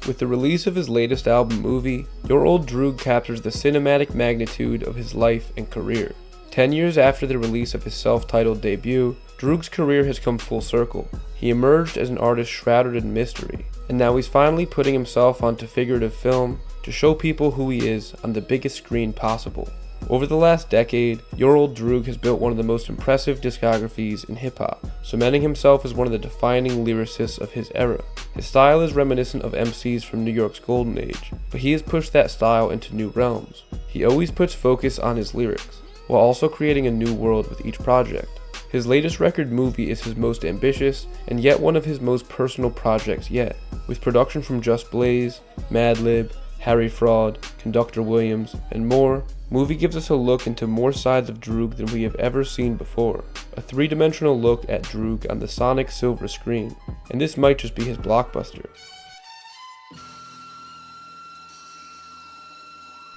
With the release of his latest album, Movie, Your Old Droog captures the cinematic magnitude of his life and career. 10 years after the release of his self-titled debut, Droog's career has come full circle. He emerged as an artist shrouded in mystery, and now he's finally putting himself onto figurative film to show people who he is on the biggest screen possible. Over the last decade, Your Old Droog has built one of the most impressive discographies in hip-hop, cementing himself as one of the defining lyricists of his era. His style is reminiscent of MCs from New York's golden age, but he has pushed that style into new realms. He always puts focus on his lyrics, while also creating a new world with each project. His latest record, Movie, is his most ambitious and yet one of his most personal projects yet, with production from Just Blaze, Madlib, Harry Fraud, Conductor Williams, and more. Movie gives us a look into more sides of Droog than we have ever seen before, a three-dimensional look at Droog on the sonic silver screen, and this might just be his blockbuster.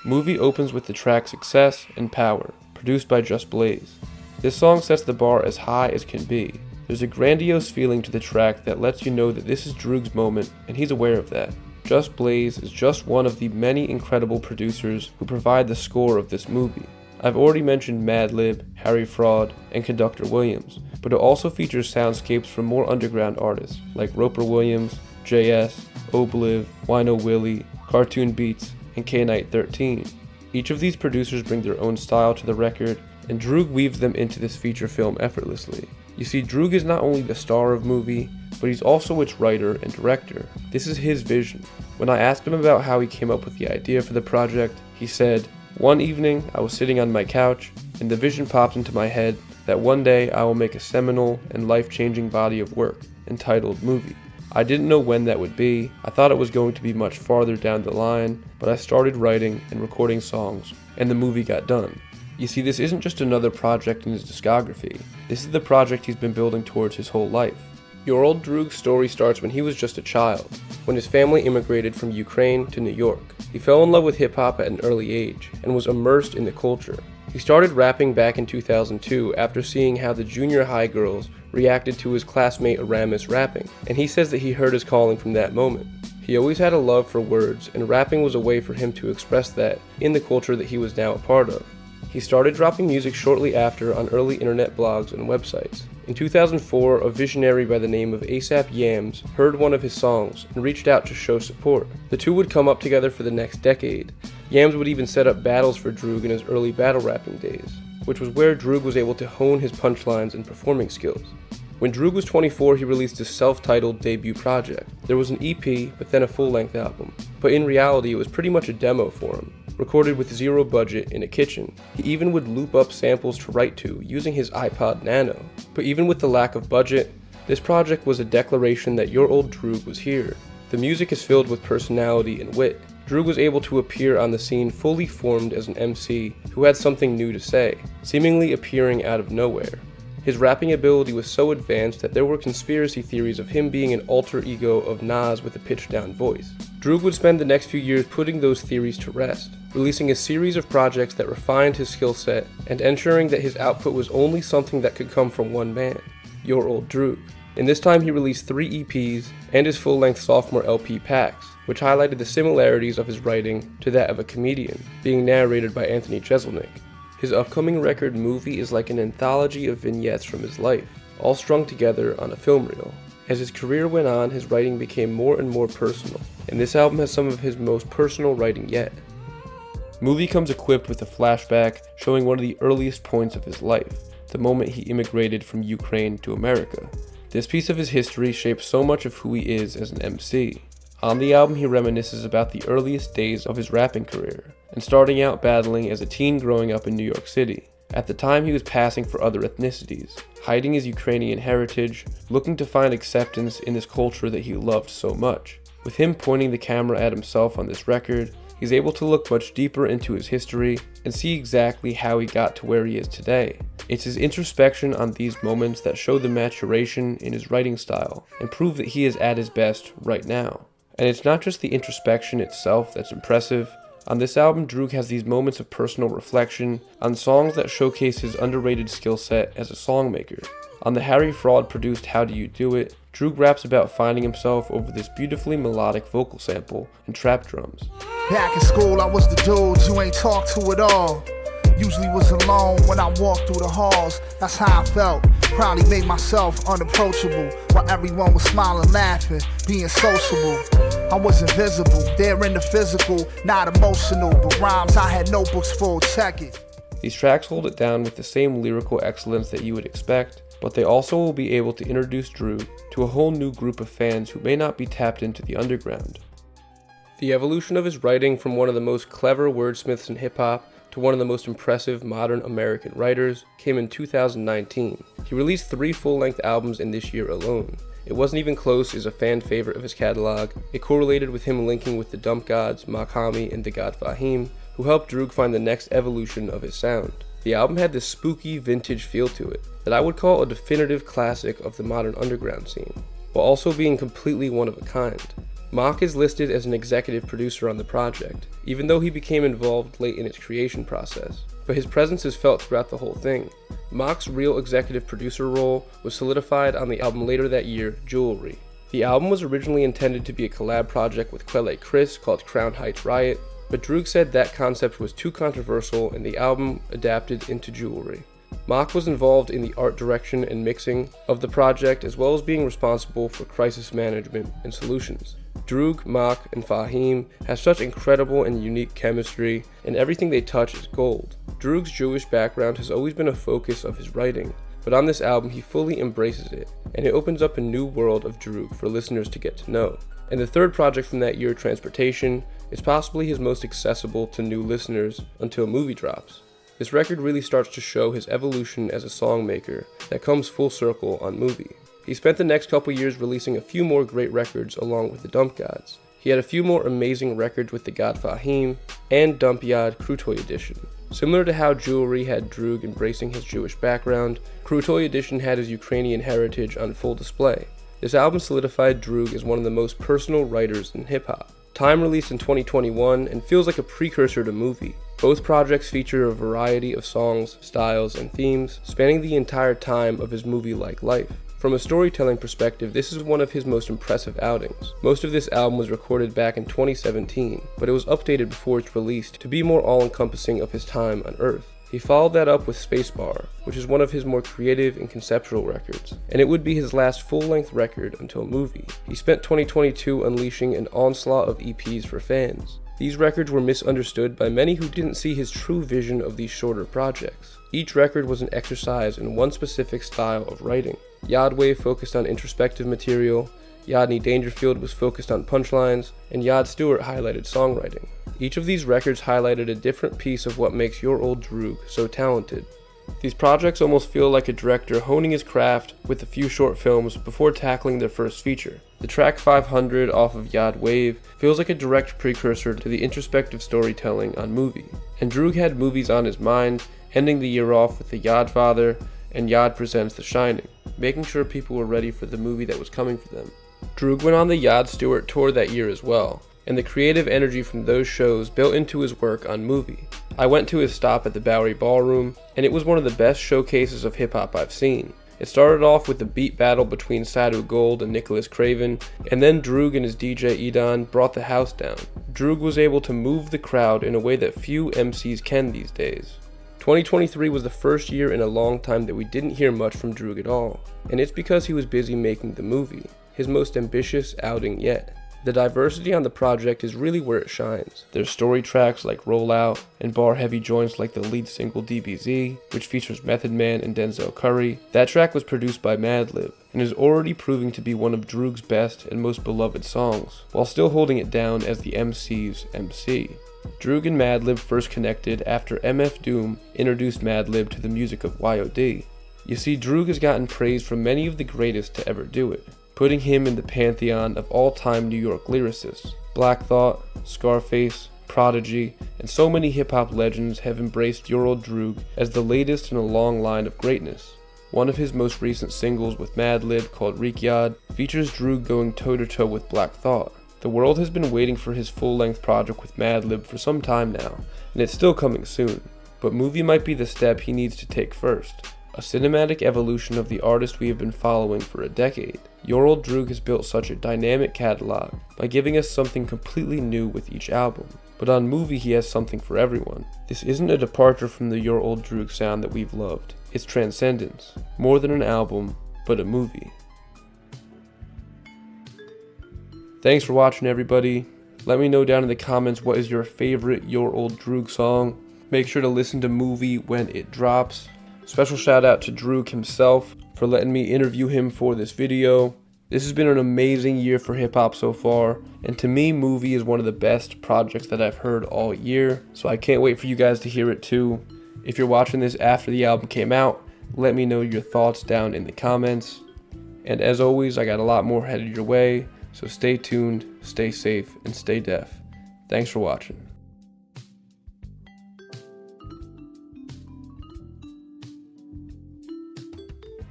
Movie opens with the track Success and Power, produced by Just Blaze. This song sets the bar as high as can be. There's a grandiose feeling to the track that lets you know that this is Droog's moment, and he's aware of that. Just Blaze is just one of the many incredible producers who provide the score of this movie. I've already mentioned Madlib, Harry Fraud, and Conductor Williams, but it also features soundscapes from more underground artists like Roper Williams, JS, Obliv, Wino Willie, Cartoon Beats, and K-Night 13. Each of these producers bring their own style to the record, and Droog weaves them into this feature film effortlessly. You see, Droog is not only the star of Movie, but he's also its writer and director. This is his vision. When I asked him about how he came up with the idea for the project, he said, "One evening, I was sitting on my couch, and the vision popped into my head that one day I will make a seminal and life-changing body of work entitled Movie. I didn't know when that would be. I thought it was going to be much farther down the line, but I started writing and recording songs, and the movie got done." You see, this isn't just another project in his discography. This is the project he's been building towards his whole life. Your Old Droog's story starts when he was just a child, when his family immigrated from Ukraine to New York. He fell in love with hip-hop at an early age, and was immersed in the culture. He started rapping back in 2002 after seeing how the junior high girls reacted to his classmate Aramis rapping, and he says that he heard his calling from that moment. He always had a love for words, and rapping was a way for him to express that in the culture that he was now a part of. He started dropping music shortly after on early internet blogs and websites. In 2004, a visionary by the name of ASAP Yams heard one of his songs and reached out to show support. The two would come up together for the next decade. Yams would even set up battles for Droog in his early battle rapping days, which was where Droog was able to hone his punchlines and performing skills. When Droog was 24, he released his self-titled debut project. There was an EP, but then a full-length album. But in reality, it was pretty much a demo for him, recorded with zero budget in a kitchen. He even would loop up samples to write to, using his iPod Nano. But even with the lack of budget, this project was a declaration that Your Old Droog was here. The music is filled with personality and wit. Droog was able to appear on the scene fully formed as an MC who had something new to say, seemingly appearing out of nowhere. His rapping ability was so advanced that there were conspiracy theories of him being an alter ego of Nas with a pitched-down voice. Droog would spend the next few years putting those theories to rest, releasing a series of projects that refined his skill set and ensuring that his output was only something that could come from one man, Your Old Droog. In this time, he released 3 EPs and his full-length sophomore LP Packs, which highlighted the similarities of his writing to that of a comedian, being narrated by Anthony Jeselnik. His upcoming record, Movie, is like an anthology of vignettes from his life, all strung together on a film reel. As his career went on, his writing became more and more personal, and this album has some of his most personal writing yet. Movie comes equipped with a flashback showing one of the earliest points of his life, the moment he immigrated from Ukraine to America. This piece of his history shapes so much of who he is as an MC. On the album, he reminisces about the earliest days of his rapping career, and starting out battling as a teen growing up in New York City. At the time, he was passing for other ethnicities, hiding his Ukrainian heritage, looking to find acceptance in this culture that he loved so much. With him pointing the camera at himself on this record, he's able to look much deeper into his history and see exactly how he got to where he is today. It's his introspection on these moments that show the maturation in his writing style and prove that he is at his best right now. And it's not just the introspection itself that's impressive. On this album, Droog has these moments of personal reflection on songs that showcase his underrated skill set as a songmaker. On the Harry Fraud produced How Do You Do It, Droog raps about finding himself over this beautifully melodic vocal sample and trap drums. Back in school, I was the dude you ain't talk to at all. Usually was alone when I walked through the halls. That's how I felt. Probably made myself unapproachable while everyone was smiling, laughing, being sociable. I was invisible, there in the physical, not emotional, but rhymes I had notebooks full, check it. These tracks hold it down with the same lyrical excellence that you would expect, but they also will be able to introduce Droog to a whole new group of fans who may not be tapped into the underground. The evolution of his writing from one of the most clever wordsmiths in hip-hop to one of the most impressive modern American writers came in 2019. He released 3 full-length albums in this year alone. It Wasn't Even Close is a fan favorite of his catalog. It correlated with him linking with the Dump Gods, Mach-hommy, and the God Fahim, who helped Droog find the next evolution of his sound. The album had this spooky, vintage feel to it that I would call a definitive classic of the modern underground scene, while also being completely one of a kind. Mach is listed as an executive producer on the project, even though he became involved late in its creation process, but his presence is felt throughout the whole thing. Mach's real executive producer role was solidified on the album later that year, Jewelry. The album was originally intended to be a collab project with Quelle Chris called Crown Heights Riot, but Droog said that concept was too controversial and the album adapted into Jewelry. Mach was involved in the art direction and mixing of the project, as well as being responsible for crisis management and solutions. Droog, Mach, and Fahim have such incredible and unique chemistry, and everything they touch is gold. Droog's Jewish background has always been a focus of his writing, but on this album he fully embraces it, and it opens up a new world of Droog for listeners to get to know. And the third project from that year, Transportation, is possibly his most accessible to new listeners until Movie drops. This record really starts to show his evolution as a songmaker that comes full circle on Movie. He spent the next couple years releasing a few more great records along with the Dump Gods. He had a few more amazing records with the God Fahim and Dump Yad Krutoy Edition. Similar to how Jewelry had Droog embracing his Jewish background, Krutoy Edition had his Ukrainian heritage on full display. This album solidified Droog as one of the most personal writers in hip-hop. Time released in 2021 and feels like a precursor to Movie. Both projects feature a variety of songs, styles, and themes, spanning the entire time of his movie-like life. From a storytelling perspective, this is one of his most impressive outings. Most of this album was recorded back in 2017, but it was updated before its release to be more all-encompassing of his time on Earth. He followed that up with Spacebar, which is one of his more creative and conceptual records, and it would be his last full-length record until Movie. He spent 2022 unleashing an onslaught of EPs for fans. These records were misunderstood by many who didn't see his true vision of these shorter projects. Each record was an exercise in one specific style of writing. Yardwave focused on introspective material, Yadney Dangerfield was focused on punchlines, and Yad Stewart highlighted songwriting. Each of these records highlighted a different piece of what makes your old Droog so talented. These projects almost feel like a director honing his craft with a few short films before tackling their first feature. The track 500 off of Yad Wave feels like a direct precursor to the introspective storytelling on Movie. And Droog had movies on his mind, ending the year off with The Yadfather and Yad Presents The Shining, making sure people were ready for the movie that was coming for them. Droog went on the Yad Stewart tour that year as well, and the creative energy from those shows built into his work on Movie. I went to his stop at the Bowery Ballroom, and it was one of the best showcases of hip-hop I've seen. It started off with the beat battle between Sadhu Gold and Nicholas Craven, and then Droog and his DJ Edon brought the house down. Droog was able to move the crowd in a way that few MCs can these days. 2023 was the first year in a long time that we didn't hear much from Droog at all, and it's because he was busy making the movie, his most ambitious outing yet. The diversity on the project is really where it shines. There's story tracks like Rollout, and bar-heavy joints like the lead single DBZ, which features Method Man and Denzel Curry. That track was produced by Madlib, and is already proving to be one of Droog's best and most beloved songs, while still holding it down as the MC's MC. Droog and Madlib first connected after MF Doom introduced Madlib to the music of YOD. You see, Droog has gotten praise from many of the greatest to ever do it, putting him in the pantheon of all-time New York lyricists. Black Thought, Scarface, Prodigy, and so many hip-hop legends have embraced your old Droog as the latest in a long line of greatness. One of his most recent singles with Madlib, called Reekyad, features Droog going toe-to-toe with Black Thought. The world has been waiting for his full-length project with Madlib for some time now, and it's still coming soon, but Movie might be the step he needs to take first. a cinematic evolution of the artist we have been following for a decade. Your Old Droog has built such a dynamic catalog by giving us something completely new with each album. But on Movie he has something for everyone. This isn't a departure from the Your Old Droog sound that we've loved. It's transcendence. More than an album, but a movie. Thanks for watching, everybody. Let me know down in the comments what is your favorite Your Old Droog song. Make sure to listen to Movie when it drops. Special shout out to Droog himself for letting me interview him for this video. This has been an amazing year for hip hop so far, and to me, Movie is one of the best projects that I've heard all year, so I can't wait for you guys to hear it too. If you're watching this after the album came out, let me know your thoughts down in the comments. And as always, I got a lot more headed your way, so stay tuned, stay safe, and stay deaf. Thanks for watching.